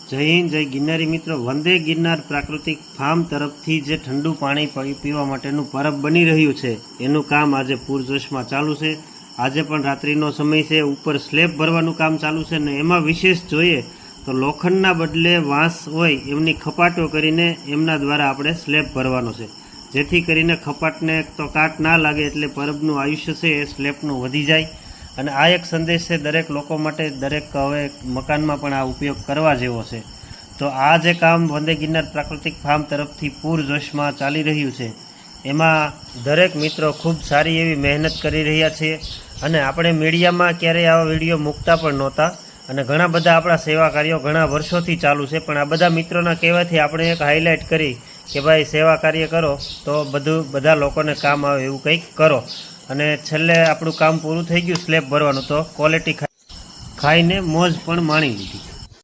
જય હિન્દ, જય ગિરનારી મિત્રો। વંદે ગિરનાર પ્રાકૃતિક ફાર્મ તરફથી જે ઠંડુ પાણી પીવા માટેનું પરબ બની રહ્યું છે એનું કામ આજે પૂરજોશમાં ચાલુ છે। આજે પણ રાત્રિનો સમય છે, ઉપર સ્લેબ ભરવાનું કામ ચાલુ છે ને એમાં વિશેષ જોઈએ તો લોખંડના બદલે વાંસ હોય એમની ખપાટો કરીને એમના દ્વારા આપણે સ્લેબ ભરવાનો છે, જેથી કરીને ખપાટને તો કાટ ના લાગે એટલે પરબનું આયુષ્ય છે એ સ્લેબનું વધી જાય। અને આ એક સંદેશ છે દરેક લોકો માટે, દરેક હવે મકાનમાં પણ આ ઉપયોગ કરવા જેવો છે। તો આ જે કામ વંદે ગિરનાર પ્રાકૃતિક ફાર્મ તરફથી પૂરજોશમાં ચાલી રહ્યું છે એમાં દરેક મિત્રો ખૂબ સારી એવી મહેનત કરી રહ્યા છે અને આપણે મીડિયામાં ક્યારેય આવા વિડીયો મૂકતા પણ નહોતા અને ઘણા બધા આપણા સેવા કાર્યો ઘણા વર્ષોથી ચાલુ છે, પણ આ બધા મિત્રોના કહેવાથી આપણે એક હાઇલાઇટ કરી કે ભાઈ સેવા કાર્ય કરો તો બધા લોકોને કામ આવે એવું કંઈક કરો। અને છેલ્લે આપણું કામ પૂરું થઈ ગયું સ્લેબ ભરવાનું, તો ક્વોલિટી ખાઈને મોજ પણ માણી લીધી।